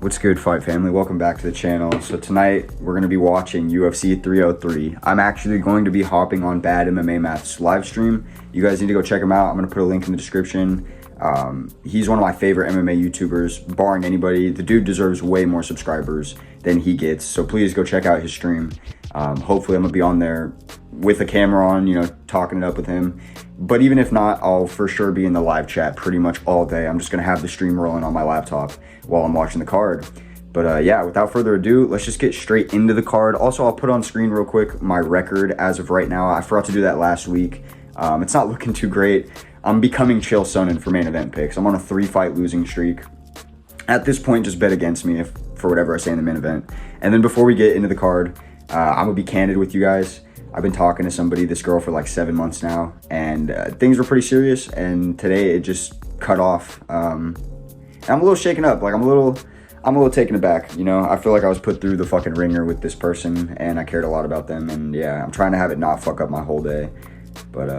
What's good, fight family? Welcome back to the channel. So tonight we're going to be watching UFC 303. I'm actually going to be hopping on Bad MMA Math's live stream. You guys need to go check him out. I'm going to put a link in the description. He's one of my favorite MMA YouTubers, barring anybody. The dude deserves way more subscribers than he gets, so please go check out his stream. Hopefully I'm going to be on there with a camera on, you know, talking it up with him. But even if not, I'll for sure be in the live chat pretty much all day. I'm just going to have the stream rolling on my laptop while I'm watching the card. But yeah, without further ado, let's just get straight into the card. Also, I'll put on screen real quick my record as of right now. I forgot to do that last week. It's not looking too great. I'm becoming Chael Sonnen for main event picks. I'm on a 3-fight losing streak. At this point, just bet against me for whatever I say in the main event. And then before we get into the card, I'm going to be candid with you guys. I've been talking to somebody, this girl, for like 7 months now, and things were pretty serious, and today it just cut off. And I'm a little shaken up. Like, I'm a little taken aback, you know? I feel like I was put through the fucking ringer with this person, and I cared a lot about them, and yeah, I'm trying to have it not fuck up my whole day. But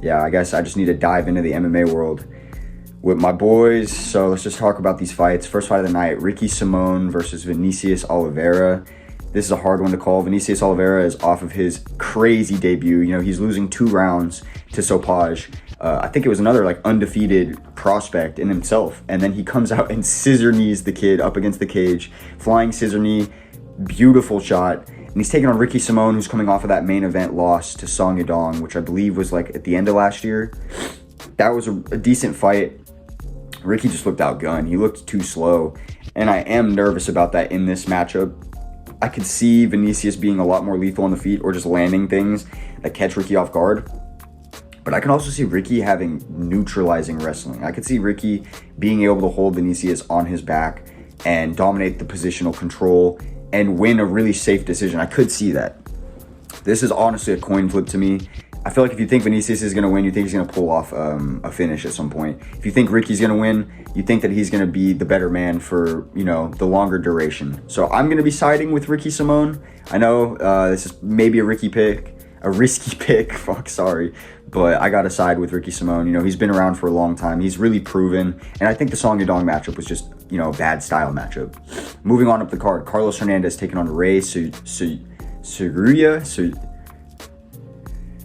yeah, I guess I just need to dive into the MMA world with my boys. So let's just talk about these fights. First fight of the night, Ricky Simón versus Vinicius Oliveira. This is a hard one to call. Vinicius Oliveira is off of his crazy debut. You know, he's losing 2 rounds to Sopaj. I think it was another like undefeated prospect in himself. And then he comes out and scissor knees the kid up against the cage. Flying scissor knee, beautiful shot. And he's taking on Ricky Simón, who's coming off of that main event loss to Song Yadong, which I believe was like at the end of last year. That was a decent fight. Ricky just looked outgunned. He looked too slow. And I am nervous about that in this matchup. I could see Vinicius being a lot more lethal on the feet or just landing things that catch Ricky off guard. But I can also see Ricky having neutralizing wrestling. I could see Ricky being able to hold Vinicius on his back and dominate the positional control and win a really safe decision. I could see that. This is honestly a coin flip to me. I feel like if you think Vinicius is going to win, you think he's going to pull off a finish at some point. If you think Ricky's going to win, you think that he's going to be the better man for, you know, the longer duration. So I'm going to be siding with Ricky Simón. I know this is maybe a risky pick, fuck, sorry. But I got to side with Ricky Simón. You know, he's been around for a long time. He's really proven. And I think the Song Yadong matchup was just, you know, a bad style matchup. Moving on up the card, Carlos Hernandez taking on Ray Seguria.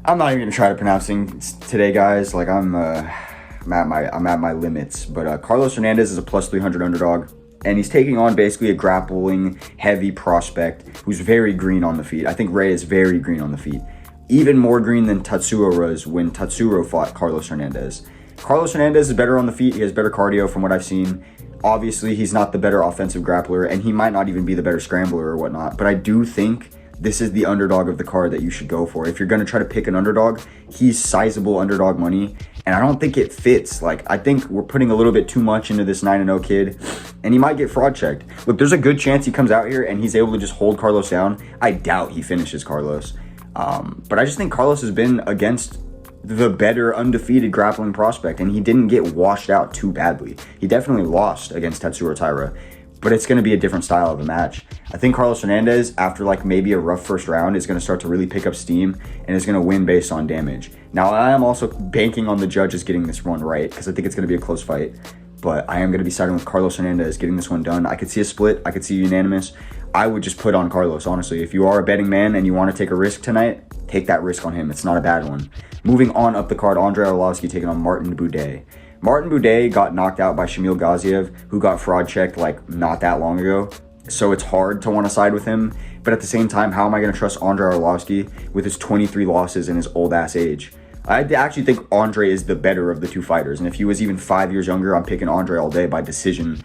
I'm not even gonna try to pronounce things today, guys. Like I'm at my limits. But Carlos Hernandez is a plus 300 underdog, and he's taking on basically a grappling heavy prospect who's very green on the feet. I think Ray is very green on the feet, even more green than Tatsuro was when Tatsuro fought Carlos Hernandez. Carlos Hernandez is better on the feet. He has better cardio from what I've seen. Obviously, he's not the better offensive grappler, and he might not even be the better scrambler or whatnot. But I do think this is the underdog of the card that you should go for. If you're going to try to pick an underdog, he's sizable underdog money, and I don't think it fits. Like, I think we're putting a little bit too much into this 9-0 kid, and he might get fraud checked. Look, there's a good chance he comes out here and he's able to just hold Carlos down. I doubt he finishes Carlos. But I just think Carlos has been against the better undefeated grappling prospect, and he didn't get washed out too badly. He definitely lost against Tatsuro Taira, but it's going to be a different style of a match. I think Carlos Hernandez, after like maybe a rough first round, is going to start to really pick up steam and is going to win based on damage. Now, I am also banking on the judges getting this one right because I think it's going to be a close fight, but I am going to be siding with Carlos Hernandez getting this one done. I could see a split. I could see unanimous. I would just put on Carlos, honestly. If you are a betting man and you want to take a risk tonight, take that risk on him. It's not a bad one. Moving on up the card, Andrei Arlovski taking on Martin Buday. Martin Buday got knocked out by Shamil Gaziev, who got fraud checked like not that long ago. So it's hard to want to side with him. But at the same time, how am I going to trust Andrei Arlovski with his 23 losses and his old ass age? I actually think Andre is the better of the two fighters. And if he was even 5 years younger, I'm picking Andre all day by decision.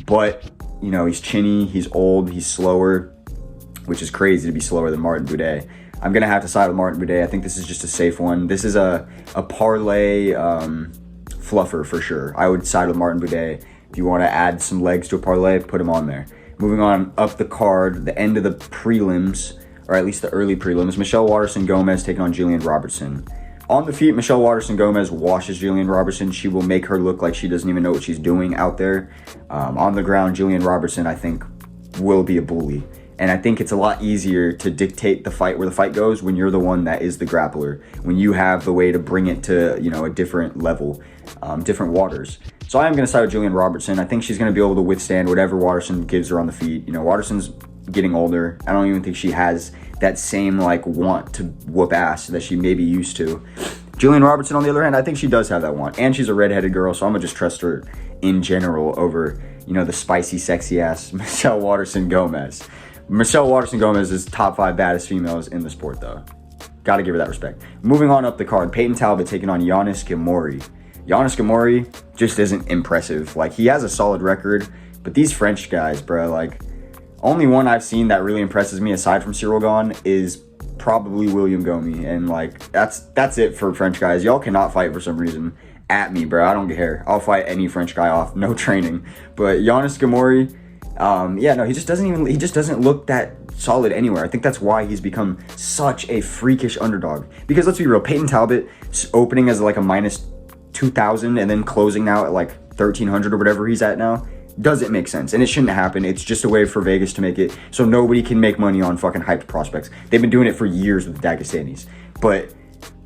But, you know, he's chinny, he's old, he's slower, which is crazy to be slower than Martin Buday. I'm going to have to side with Martin Buday. I think this is just a safe one. This is a parlay fluffer for sure. I would side with Martin Buday. If you want to add some legs to a parlay, put him on there. Moving on up the card, the end of the prelims, or at least the early prelims, Michelle Waterson-Gomez taking on Jillian Robertson. On the feet, Michelle Waterson-Gomez washes Jillian Robertson. She will make her look like she doesn't even know what she's doing out there. On the ground, Jillian Robertson, I think, will be a bully. And I think it's a lot easier to dictate the fight, where the fight goes, when you're the one that is the grappler, when you have the way to bring it to, you know, a different level, different waters. So I am going to side with Julian Robertson. I think she's going to be able to withstand whatever Waterson gives her on the feet. You know, Waterson's getting older. I don't even think she has that same, like, want to whoop ass that she maybe used to. Julian Robertson, on the other hand, I think she does have that want. And she's a redheaded girl, so I'm going to just trust her in general over, you know, the spicy, sexy-ass Michelle Waterson-Gomez. Michelle Waterson-Gomez is top 5 baddest females in the sport, though. Got to give her that respect. Moving on up the card, Peyton Talbot taking on Giannis Gamori. Giannis Gamori just isn't impressive. Like, he has a solid record, but these French guys, bro, like, only one I've seen that really impresses me aside from Cyril Gahn is probably William Gomi, and like that's it for French guys. Y'all cannot fight for some reason at me, bro. I don't care. I'll fight any French guy off, no training. But Giannis Gamori, yeah, no, he just doesn't look that solid anywhere. I think that's why he's become such a freakish underdog. Because let's be real, Peyton Talbot opening as like a minus 2,000 and then closing now at like 1,300 or whatever he's at now doesn't make sense, and it shouldn't happen. It's just a way for Vegas to make it so nobody can make money on fucking hyped prospects. They've been doing it for years with the Dagestanis. But,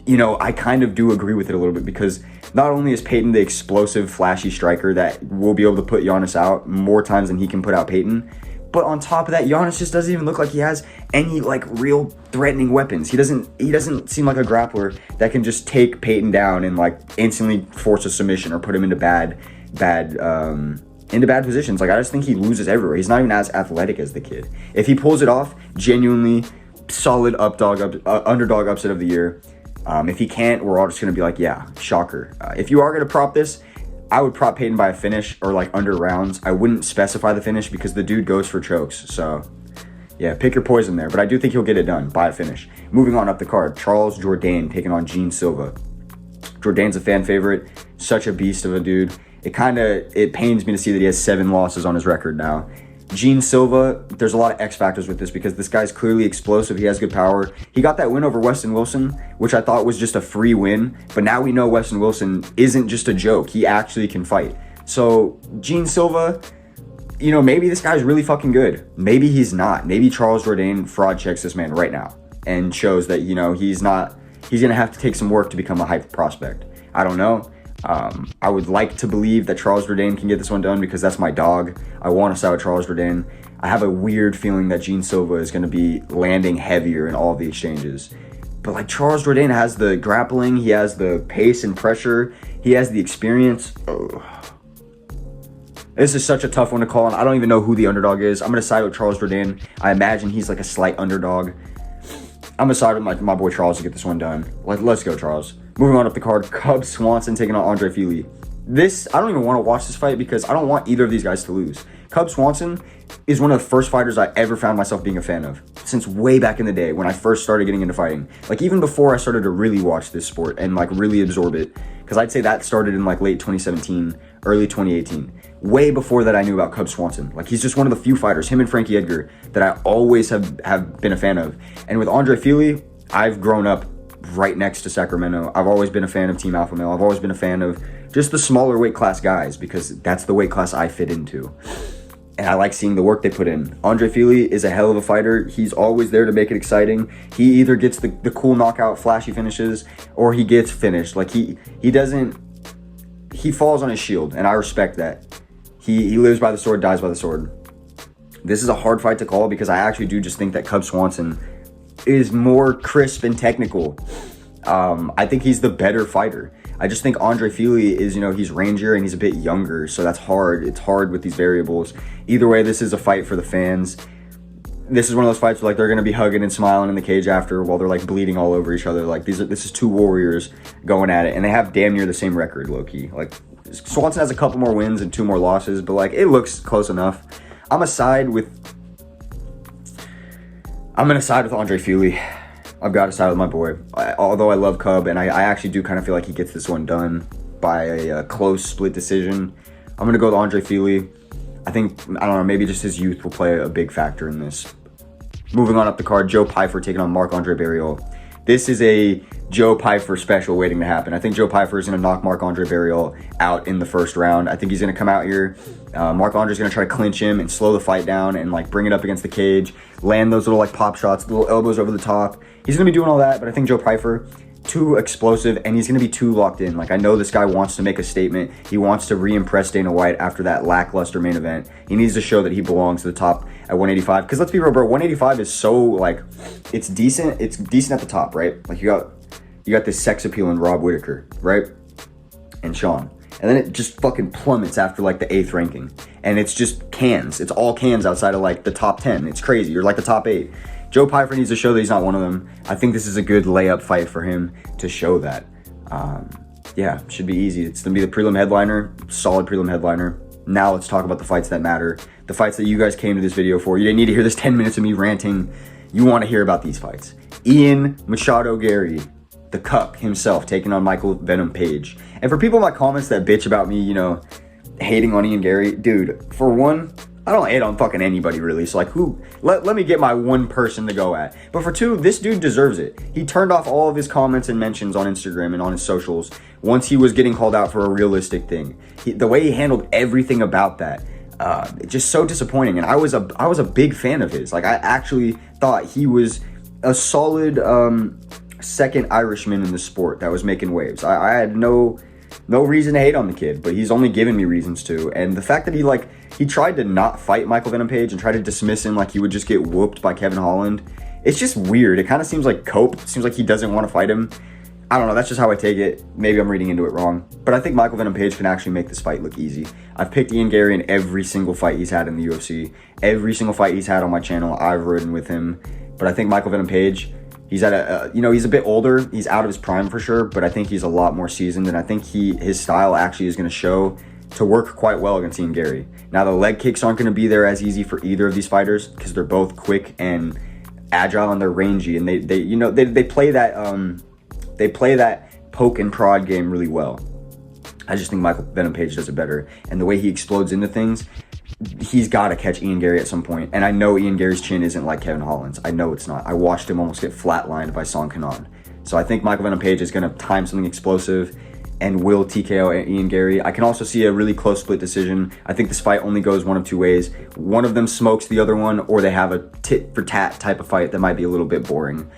you know, I kind of do agree with it a little bit, because not only is Peyton the explosive, flashy striker that will be able to put Giannis out more times than he can put out Peyton, but on top of that, Giannis just doesn't even look like he has any, like, real threatening weapons. He doesn't seem like a grappler that can just take Peyton down and, like, instantly force a submission or put him into bad positions. Like, I just think he loses everywhere. He's not even as athletic as the kid. If he pulls it off, genuinely solid underdog upset of the year. If he can't, we're all just going to be like, yeah, shocker. If you are going to prop this, I would prop Peyton by a finish or like under rounds. I wouldn't specify the finish because the dude goes for chokes. So, yeah, pick your poison there. But I do think he'll get it done by a finish. Moving on up the card, Charles Jourdain taking on Gene Silva. Jourdain's a fan favorite. Such a beast of a dude. It pains me to see that he has 7 losses on his record now. Gene Silva, there's a lot of X factors with this because this guy's clearly explosive. He has good power. He got that win over Weston Wilson, which I thought was just a free win. But now we know Weston Wilson isn't just a joke. He actually can fight. So Gene Silva, you know, maybe this guy's really fucking good. Maybe he's not. Maybe Charles Jourdain fraud checks this man right now and shows that, you know, he's going to have to take some work to become a hype prospect. I don't know. I would like to believe that Charles Jourdain can get this one done because that's my dog. I want to side with Charles Jourdain. I have a weird feeling that Gene Silva is going to be landing heavier in all of the exchanges. But like Charles Jourdain has the grappling, he has the pace and pressure, he has the experience. Oh. This is such a tough one to call, and I don't even know who the underdog is. I'm going to side with Charles Jourdain. I imagine he's like a slight underdog. I'm going to side with my boy Charles to get this one done. Let's go, Charles. Moving on up the card, Cub Swanson taking on Andre Fili. I don't even want to watch this fight because I don't want either of these guys to lose. Cub Swanson is one of the first fighters I ever found myself being a fan of since way back in the day when I first started getting into fighting. Like, even before I started to really watch this sport and like really absorb it, because I'd say that started in like late 2017, early 2018. Way before that, I knew about Cub Swanson. Like, he's just one of the few fighters, him and Frankie Edgar, that I always have been a fan of. And with Andre Fili, I've grown up right next to Sacramento. I've always been a fan of Team Alpha Male. I've always been a fan of just the smaller weight class guys because that's the weight class I fit into. And I like seeing the work they put in. Andre Fili is a hell of a fighter. He's always there to make it exciting. He either gets the cool knockout, flashy finishes, or he gets finished. Like, he falls on his shield, and I respect that. He lives by the sword, dies by the sword. This is a hard fight to call because I actually do just think that Cub Swanson is more crisp and technical. I think he's the better fighter. I just think Andre Fili is, you know, he's rangier and he's a bit younger, so that's hard. It's hard with these variables. Either way, this is a fight for the fans. This is one of those fights where, like, they're going to be hugging and smiling in the cage after while they're, like, bleeding all over each other. Like, this is two warriors going at it, and they have damn near the same record, low-key. Like, Swanson has a couple more wins and 2 more losses, but, like, it looks close enough. I'm going to side with Andre Fili. I've got to side with my boy. Although I love Cub, and I actually do kind of feel like he gets this one done by a close split decision. I'm going to go with Andre Fili. I don't know, maybe just his youth will play a big factor in this. Moving on up the card, Joe Pyfer taking on Marc-Andre Barriault. This is a Joe Pyfer special waiting to happen. I think Joe Pyfer is going to knock Marc-Andre Barriault out in the first round. I think he's going to come out here. Marc-Andre's going to try to clinch him and slow the fight down and, like, bring it up against the cage, land those little, like, pop shots, little elbows over the top. He's going to be doing all that, but I think Joe Pyfer, too explosive, and he's going to be too locked in. Like, I know this guy wants to make a statement. He wants to re-impress Dana White after that lackluster main event. He needs to show that he belongs to the top at 185. Because let's be real, bro, 185 is so, like, it's decent. It's decent at the top, right? Like, you got this sex appeal in Rob Whittaker, right? And Sean. And then it just fucking plummets after, like, the 8th ranking. And it's just cans. It's all cans outside of, like, the top 10. It's crazy. You're like the top 8. Joe Pyfer needs to show that he's not one of them. I think this is a good layup fight for him to show that. Yeah, should be easy. It's going to be the prelim headliner, solid prelim headliner. Now let's talk about the fights that matter. The fights that you guys came to this video for. You didn't need to hear this 10 minutes of me ranting. You want to hear about these fights. Ian Machado Gary, the Cuck himself, taking on Michael Venom Page. And for people in my comments that bitch about me, you know, hating on Ian Gary, dude, for one, I don't hate on fucking anybody really. So like, let me get my one person to go at. But for two, this dude deserves it. He turned off all of his comments and mentions on Instagram and on his socials once he was getting called out for a realistic thing. The way he handled everything about that, just so disappointing. And I was a big fan of his. Like, I actually thought he was a solid second Irishman in the sport that was making waves. I had no reason to hate on the kid, but he's only given me reasons to. And the fact that he tried to not fight Michael Venom Page and try to dismiss him like he would just get whooped by Kevin Holland, it's just weird. It kind of seems like cope. It seems like he doesn't want to fight him. I don't know. That's just how I take it. Maybe I'm reading into it wrong. But I think Michael Venom Page can actually make this fight look easy. I've picked Ian Gary in every single fight he's had in the UFC. Every single fight he's had on my channel, I've ridden with him. But I think Michael Venom Page, he's at he's a bit older. He's out of his prime for sure, but I think he's a lot more seasoned, and I think his style actually is going to show to work quite well against Ian Gary. Now, the leg kicks aren't going to be there as easy for either of these fighters because they're both quick and agile and they're rangy, and they play that poke and prod game really well. I just think Michael Venom Page does it better, and the way he explodes into things, he's got to catch Ian Gary at some point. And I know Ian Gary's chin isn't like Kevin Holland's. I know it's not. I watched him almost get flatlined by Song Kanan. So I think Michael Venom Page is going to time something explosive and will TKO Ian Gary. I can also see a really close split decision. I think this fight only goes one of two ways. One of them smokes the other one, or they have a tit for tat type of fight that might be a little bit boring.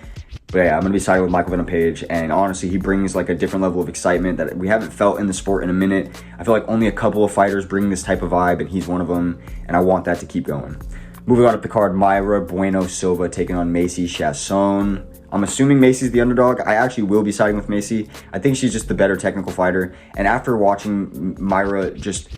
But yeah, I'm going to be siding with Michael Venom Page, and honestly, he brings like a different level of excitement that we haven't felt in the sport in a minute. I feel like only a couple of fighters bring this type of vibe, and he's one of them, and I want that to keep going. Moving on up the card, Mayra Bueno Silva taking on Macy Chasson. I'm assuming Macy's the underdog. I actually will be siding with Macy. I think she's just the better technical fighter, and after watching Mayra just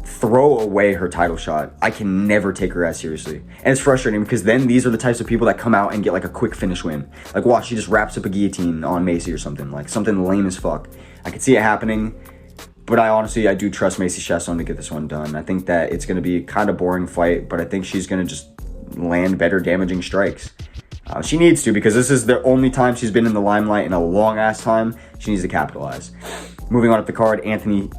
throw away her title shot, I can never take her as seriously. And it's frustrating because then these are the types of people that come out and get like a quick finish win. Like, watch, she just wraps up a guillotine on Macy or something, like something lame as fuck. I could see it happening, but I do trust Macy Chasson to get this one done. I think that it's going to be a kind of boring fight, but I think she's going to just land better damaging strikes. She needs to, because this is the only time she's been in the limelight in a long ass time. She needs to capitalize. Moving on up the card, Anthony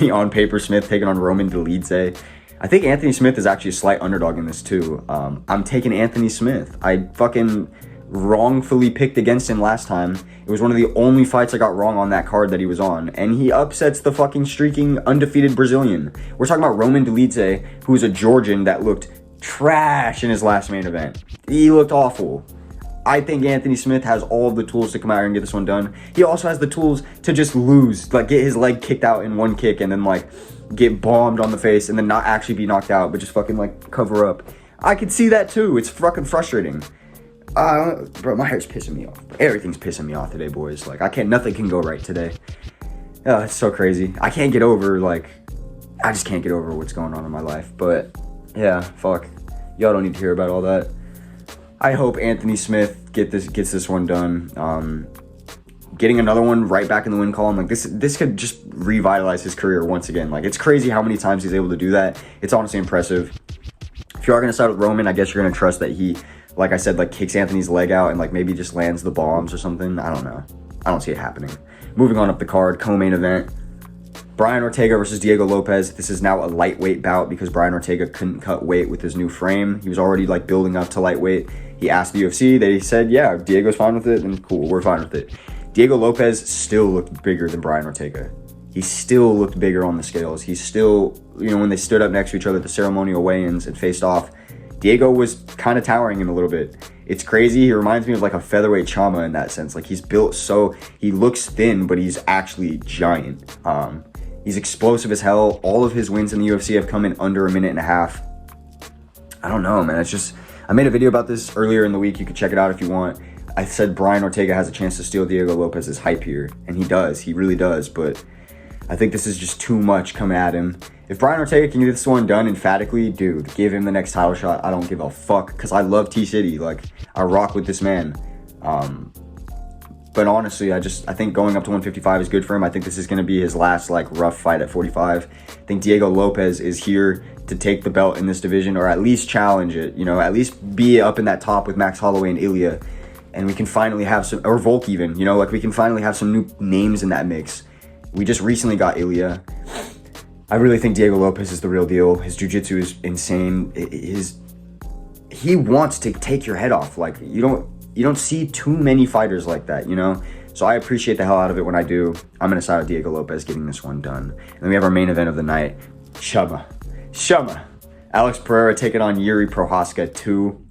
on paper Smith taking on Roman Dolidze. I think Anthony Smith is actually a slight underdog in this too. I'm taking Anthony Smith. I fucking wrongfully picked against him last time. It was one of the only fights I got wrong on that card that he was on, and he upsets the fucking streaking undefeated Brazilian. We're talking about Roman Dolidze, who is a Georgian that looked trash in his last main event. He looked awful. I think Anthony Smith has all the tools to come out here and get this one done. He also has the tools to just lose, like get his leg kicked out in one kick and then like get bombed on the face and then not actually be knocked out, but just fucking like cover up. I could see that too. It's fucking frustrating. Bro, my hair's pissing me off. Everything's pissing me off today, boys. Like, nothing can go right today. Oh, it's so crazy. I just can't get over what's going on in my life. But yeah, fuck. Y'all don't need to hear about all that. I hope Anthony Smith gets this one done. Getting another one right back in the win column, like this could just revitalize his career once again. Like, it's crazy how many times he's able to do that. It's honestly impressive. If you are going to side with Roman, I guess you're going to trust that he, like I said, like kicks Anthony's leg out and like maybe just lands the bombs or something. I don't know. I don't see it happening. Moving on up the card, co-main event, Brian Ortega versus Diego Lopez. This is now a lightweight bout because Brian Ortega couldn't cut weight with his new frame. He was already like building up to lightweight. He asked the UFC. They said, yeah, Diego's fine with it, and cool, we're fine with it. Diego Lopez still looked bigger than Brian Ortega. He still looked bigger on the scales. He still, when they stood up next to each other at the ceremonial weigh-ins and faced off, Diego was kind of towering him a little bit. It's crazy. He reminds me of like a featherweight Chama in that sense. Like he's built so, he looks thin, but he's actually giant. He's explosive as hell. All of his wins in the UFC have come in under a minute and a half. I don't know, man. It's just, I made a video about this earlier in the week. You can check it out if you want. I said Brian Ortega has a chance to steal Diego Lopez's hype here, and he does. He really does, but I think this is just too much coming at him. If Brian Ortega can get this one done emphatically, dude, give him the next title shot. I don't give a fuck, because I love T-City. Like, I rock with this man. But honestly, I think going up to 155 is good for him. I think this is going to be his last, like, rough fight at 45. I think Diego Lopez is here to take the belt in this division, or at least challenge it, you know, at least be up in that top with Max Holloway and Ilya. And we can finally have some, or Volk even, you know, like we can finally have some new names in that mix. We just recently got Ilya. I really think Diego Lopez is the real deal. His jiu-jitsu is insane. He wants to take your head off. Like, you don't see too many fighters like that, you know? So I appreciate the hell out of it when I do. I'm going to side with Diego Lopez getting this one done. And then we have our main event of the night. Shama. Alex Pereira taking on Yuri Procházka 2.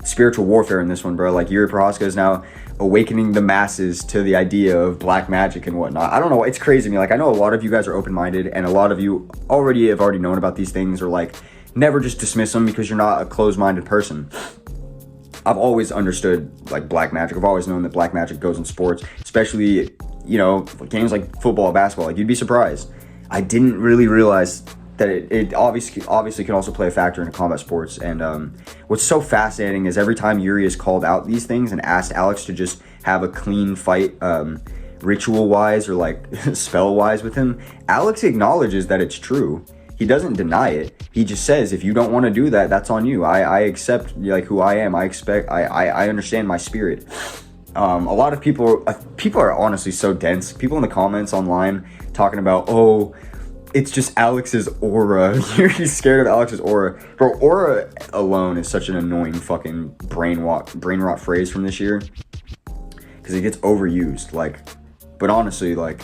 Spiritual warfare in this one, bro. Like, Yuri Procházka is now awakening the masses to the idea of black magic and whatnot. I don't know. It's crazy to me. Like, I know a lot of you guys are open-minded, and a lot of you have already known about these things, or like never just dismiss them because you're not a closed-minded person. I've always understood like black magic. I've always known that black magic goes in sports, especially, you know, games like football, basketball. Like, you'd be surprised. I didn't really realize that it obviously can also play a factor in combat sports. And what's so fascinating is every time Yuri has called out these things and asked Alex to just have a clean fight, ritual wise or like spell wise with him, Alex acknowledges that it's true. He doesn't deny it. He just says, if you don't want to do that, that's on you. I accept like who I am. I understand my spirit. A lot of people are honestly so dense. People in the comments online talking about, oh, it's just Alex's aura. He's scared of Alex's aura. Bro, aura alone is such an annoying fucking brain rot phrase from this year, because it gets overused. Like, but honestly, like,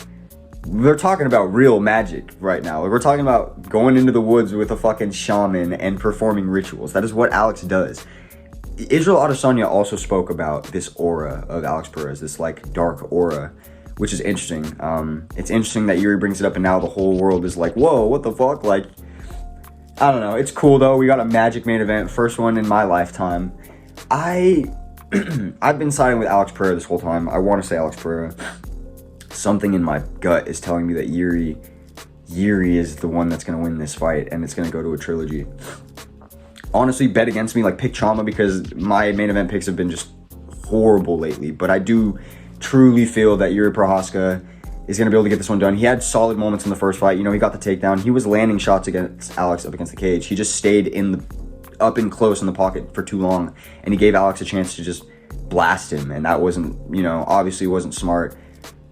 we're talking about real magic right now. Like, we're talking about going into the woods with a fucking shaman and performing rituals. That is what Alex does. Israel Adesanya also spoke about this aura of Alex Perez, this like dark aura, which is interesting. It's interesting that Yuri brings it up and now the whole world is like, whoa, what the fuck? Like, I don't know. It's cool though. We got a magic main event, first one in my lifetime. I've been siding with Alex Pereira this whole time. I want to say Alex Pereira. Something in my gut is telling me that Yuri is the one that's going to win this fight, and it's going to go to a trilogy. Honestly, bet against me, like pick Chama, because my main event picks have been just horrible lately. But I do truly feel that Yuri Procházka is going to be able to get this one done. He had solid moments in the first fight. You know, he got the takedown. He was landing shots against Alex up against the cage. He just stayed up and close in the pocket for too long, and he gave Alex a chance to just blast him, and that wasn't, you know, obviously wasn't smart.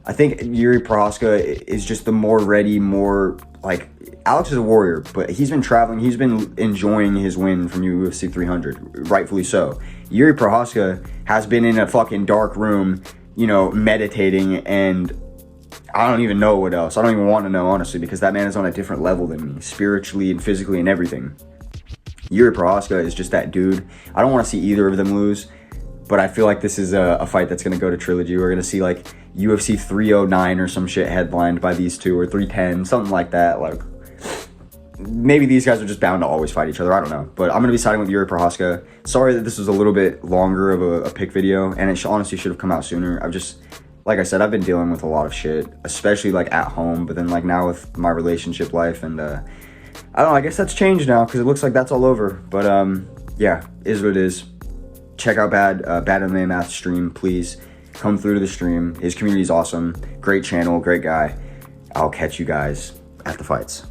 I think Yuri Procházka is just the more ready, more like, Alex is a warrior, but he's been traveling. He's been enjoying his win from UFC 300, rightfully so. Yuri Procházka has been in a fucking dark room, you know, meditating, and I don't even know what else. I don't even want to know, honestly, because that man is on a different level than me, spiritually and physically and everything. Yuri Procházka is just that dude. I don't want to see either of them lose, but I feel like this is a fight that's going to go to trilogy. We're going to see like UFC 309 or some shit headlined by these two, or 310, something like that. Like, maybe these guys are just bound to always fight each other. I don't know. But I'm going to be siding with Yuri Procházka. Sorry that this was a little bit longer of a pick video, and it honestly should have come out sooner. Like I said, I've been dealing with a lot of shit, especially like at home, but then like now with my relationship life, and I don't know, I guess that's changed now because it looks like that's all over. But yeah, is what it is. Check out Bad MMA Math stream, please. Come through to the stream. His community is awesome. Great channel, great guy. I'll catch you guys at the fights.